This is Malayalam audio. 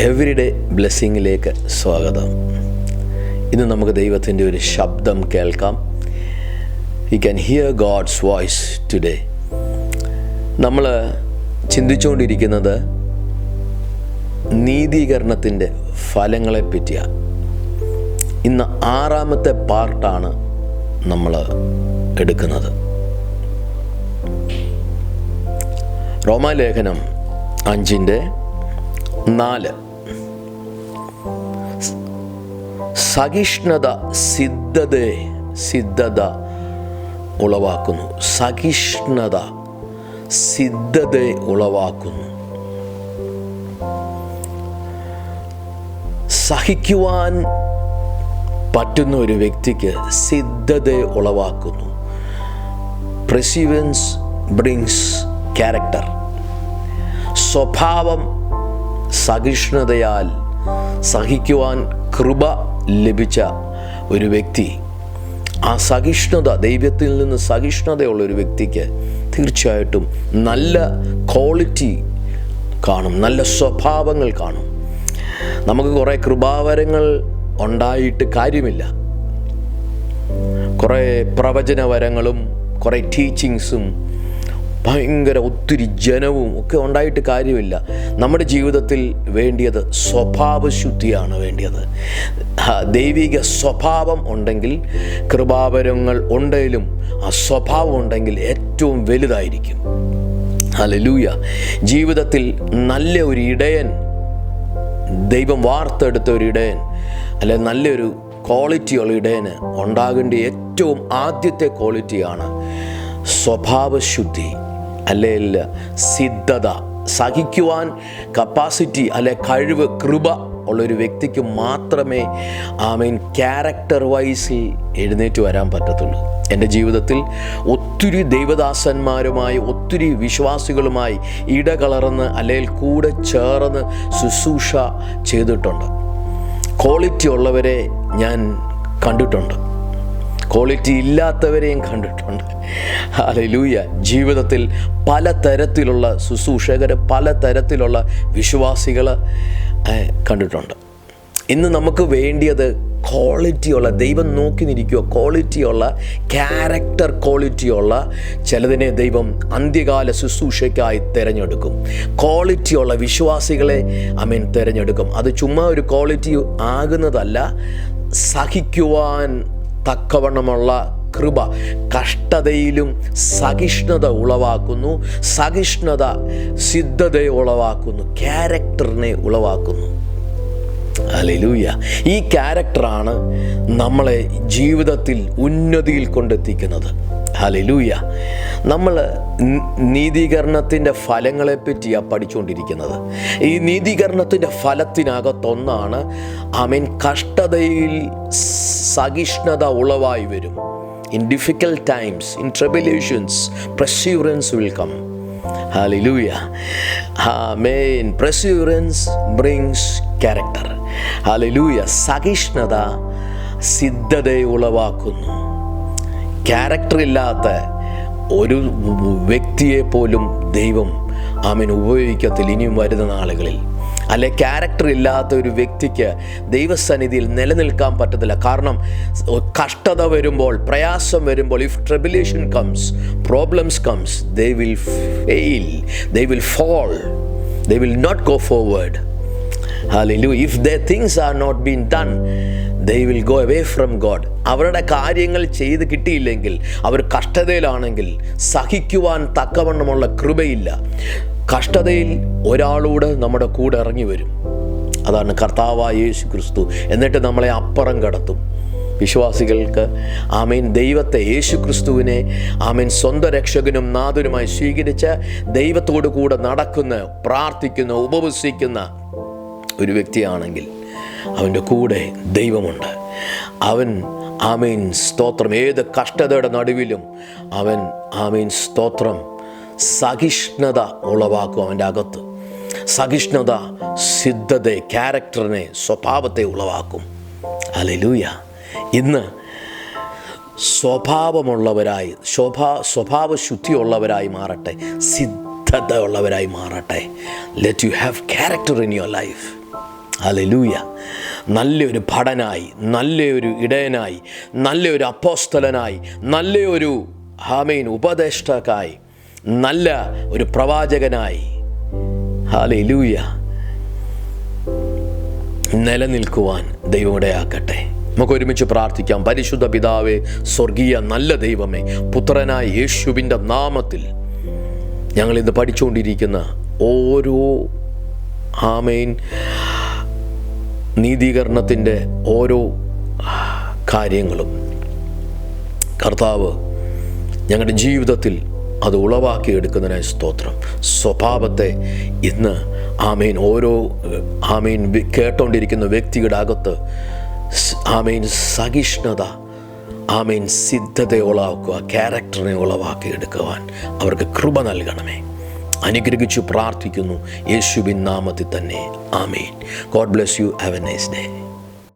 എവരിഡേ ബ്ലെസ്സിങ്ങിലേക്ക് സ്വാഗതം. ഇന്ന് നമുക്ക് ദൈവത്തിൻ്റെ ഒരു ശബ്ദം കേൾക്കാം. You can hear God's voice today. നമ്മൾ ചിന്തിച്ചുകൊണ്ടിരിക്കുന്നത് നീതീകരണത്തിൻ്റെ ഫലങ്ങളെ പറ്റിയാണ്. ഇന്ന് 6ാമത്തെ പാർട്ടാണ് നമ്മൾ എടുക്കുന്നത്. റോമാലേഖനം 5:4 സഹിഷ്ണുത സിദ്ധത ഉളവാക്കുന്നു. സഹിഷ്ണുത സിദ്ധത ഉളവാക്കുന്നു. സഹിക്കുവാൻ പറ്റുന്ന ഒരു വ്യക്തിക്ക് സിദ്ധത ഉളവാക്കുന്നു. Perseverance brings character. സ്വഭാവം സഹിഷ്ണുതയാൽ സഹിക്കുവാൻ കൃപ ലഭിച്ച ഒരു വ്യക്തി, ആ സഹിഷ്ണുത, ദൈവത്തിൽ നിന്ന് സഹിഷ്ണുതയുള്ള ഒരു വ്യക്തിക്ക് തീർച്ചയായിട്ടും നല്ല ക്വാളിറ്റി കാണും, നല്ല സ്വഭാവങ്ങൾ കാണും. നമുക്ക് കുറേ കൃപാവരങ്ങൾ ഉണ്ടായിട്ട് കാര്യമില്ല. കുറേ പ്രവചനവരങ്ങളും കുറേ ടീച്ചിങ്സും ഭയങ്കര ഒത്തിരി ജനവും ഒക്കെ ഉണ്ടായിട്ട് കാര്യമില്ല. നമ്മുടെ ജീവിതത്തിൽ വേണ്ടിയത് സ്വഭാവശുദ്ധിയാണ് വേണ്ടിയത്. ദൈവിക സ്വഭാവം ഉണ്ടെങ്കിൽ, കൃപാവരങ്ങൾ ഉണ്ടെങ്കിലും ആ സ്വഭാവം ഉണ്ടെങ്കിൽ ഏറ്റവും വലുതായിരിക്കും. ഹല്ലേലൂയ. ജീവിതത്തിൽ നല്ല ഒരു ഇടയൻ, ദൈവം വാർത്തെടുത്ത ഒരു ഇടയൻ, അല്ലെ നല്ലൊരു ക്വാളിറ്റിയുള്ള ഇടയന് ഉണ്ടാകേണ്ട ഏറ്റവും ആദ്യത്തെ ക്വാളിറ്റിയാണ് സ്വഭാവശുദ്ധി, അല്ലെ സിദ്ധത. സഹിക്കുവാൻ കപ്പാസിറ്റി, അല്ലെ കഴിവ്, കൃപ ഉള്ളൊരു വ്യക്തിക്ക് മാത്രമേ ക്യാരക്ടർ വൈസിൽ എഴുന്നേറ്റ് വരാൻ പറ്റത്തുള്ളൂ. എൻ്റെ ജീവിതത്തിൽ ഒത്തിരി ദൈവദാസന്മാരുമായി, ഒത്തിരി വിശ്വാസികളുമായി ഇടകലർന്ന് അല്ലെങ്കിൽ കൂടെ ചേർന്ന് ശുശ്രൂഷ ചെയ്തിട്ടുണ്ട്. ക്വാളിറ്റി ഉള്ളവരെ ഞാൻ കണ്ടിട്ടുണ്ട്, ക്വാളിറ്റി ഇല്ലാത്തവരെയും കണ്ടിട്ടുണ്ട്. ഹല്ലേലൂയ. ജീവിതത്തിൽ പലതരത്തിലുള്ള ശുശ്രൂഷകർ, പലതരത്തിലുള്ള വിശ്വാസികൾ കണ്ടിട്ടുണ്ട്. ഇന്ന് നമുക്ക് വേണ്ടിയത് ക്വാളിറ്റിയുള്ള, ദൈവം നോക്കി നിൽക്കുക, ക്വാളിറ്റിയുള്ള, ക്യാരക്ടർ ക്വാളിറ്റിയുള്ള ചിലതിനെ ദൈവം അന്ത്യകാല ശുശ്രൂഷയ്ക്കായി തിരഞ്ഞെടുക്കും. ക്വാളിറ്റിയുള്ള വിശ്വാസികളെ തിരഞ്ഞെടുക്കും. അത് ചുമ്മാ ഒരു ക്വാളിറ്റി ആകുന്നതല്ല, സഹിക്കുവാൻ തക്കവണ്ണമുള്ള കൃപ. കഷ്ടതയിലും സഹിഷ്ണുത ഉളവാക്കുന്നു. സഹിഷ്ണുത സിദ്ധതയെ ഉളവാക്കുന്നു, ക്യാരക്ടറിനെ ഉളവാക്കുന്നു. ഹല്ലേലൂയ. ഈ ക്യാരക്ടറാണ് നമ്മളെ ജീവിതത്തിൽ ഉന്നതിയിൽ കൊണ്ടെത്തിക്കുന്നത്. ഹല്ലേലൂയ. നമ്മൾ നീതീകരണത്തിൻ്റെ ഫലങ്ങളെപ്പറ്റിയാണ് പഠിച്ചുകൊണ്ടിരിക്കുന്നത്. ഈ നീതീകരണത്തിൻ്റെ ഫലത്തിനകത്തൊന്നാണ് കഷ്ടതയിൽ സഹിഷ്ണുത ഉളവായി വരും. In difficult times, in tribulations, perseverance will come. Hallelujah. Amen. Perseverance brings character. Hallelujah. സഹിഷ്ണുത സിദ്ധതയെ ഉളവാക്കുന്നു. ക്യാരക്ടർ ഇല്ലാത്ത ഒരു വ്യക്തിയെ പോലും ദൈവം ഉപയോഗിക്കത്തില്ല ഇനിയും വരുന്ന നാളുകളിൽ. അല്ലെ, ക്യാരക്ടർ ഇല്ലാത്ത ഒരു വ്യക്തിക്ക് ദൈവസന്നിധിയിൽ നിലനിൽക്കാൻ പറ്റത്തില്ല. കാരണം കഷ്ടത വരുമ്പോൾ, പ്രയാസം വരുമ്പോൾ, if tribulation comes, problems comes, they will fail, they will fall, they will not go forward. Hallelujah. If their things are not being done, they will go away from God. അവരുടെ കാര്യങ്ങൾ ചെയ്ത് കിട്ടിയില്ലെങ്കിൽ, അവർ കഷ്ടതയിലാണെങ്കിൽ, സഹിക്കുവാൻ തക്കവണ്ണമുള്ള കൃപയില്ല. കഷ്ടതയിൽ ഒരാളൂടെ നമ്മുടെ കൂടെ ഇറങ്ങി വരും. അതാണ് കർത്താവായ യേശു ക്രിസ്തു. എന്നിട്ട് നമ്മളെ അപ്പുറം കടത്തും. വിശ്വാസികൾക്ക് ദൈവത്തെ, യേശു ക്രിസ്തുവിനെ സ്വന്തം രക്ഷകനും നാഥനുമായി സ്വീകരിച്ച് ദൈവത്തോടു കൂടെ നടക്കുന്ന, പ്രാർത്ഥിക്കുന്ന, ഉപവസിക്കുന്ന ഒരു വ്യക്തിയാണെങ്കിൽ അവൻ്റെ കൂടെ ദൈവമുണ്ട്. അവൻ സ്തോത്രം, ഏത് കഷ്ടതയുടെ നടുവിലും അവൻ സ്തോത്രം സഹിഷ്ണുത ഉളവാക്കും. അവൻ്റെ അകത്ത് സഹിഷ്ണുത സിദ്ധതയെ, ക്യാരക്ടറിനെ, സ്വഭാവത്തെ ഉളവാക്കും. ഹല്ലേലൂയ. ഇന്ന് സ്വഭാവമുള്ളവരായി, സ്വഭാവശുദ്ധിയുള്ളവരായി മാറട്ടെ, സിദ്ധത ഉള്ളവരായി മാറട്ടെ. Let you have character in your life. Hallelujah. നല്ലൊരു ഭടനായി, നല്ലൊരു ഇടയനായി, നല്ലൊരു അപ്പോസ്തലനായി, നല്ലൊരു ഉപദേഷ്ടാക്കായി, നല്ല ഒരു പ്രവാചകനായി ഹല്ലേലൂയ നിലനിൽക്കുവാൻ ദൈവം ഇടയാക്കട്ടെ. നമുക്ക് ഒരുമിച്ച് പ്രാർത്ഥിക്കാം. പരിശുദ്ധ പിതാവേ, സ്വർഗീയ നല്ല ദൈവമേ, പുത്രനായ യേശുവിൻ്റെ നാമത്തിൽ ഞങ്ങളിന്ന് പഠിച്ചുകൊണ്ടിരിക്കുന്ന ഓരോ നീതീകരണത്തിൻ്റെ ഓരോ കാര്യങ്ങളും കർത്താവ് ഞങ്ങളുടെ ജീവിതത്തിൽ അത് ഉളവാക്കിയെടുക്കുന്നതിനായി സ്തോത്രം. സ്വഭാവത്തെ ഇന്ന് ഓരോ കേട്ടോണ്ടിരിക്കുന്ന വ്യക്തിയുടെ അകത്ത് സഹിഷ്ണുത സിദ്ധത ഉളവാക്കുക, ക്യാരക്ടറിനെ ഉളവാക്കിയെടുക്കുവാൻ അവർക്ക് കൃപ നൽകണമേ. അനുഗ്രഹിച്ചു പ്രാർത്ഥിക്കുന്നു യേശുവിൻ നാമത്തിൽ തന്നെ. ആമേൻ. God bless you. Have a nice day.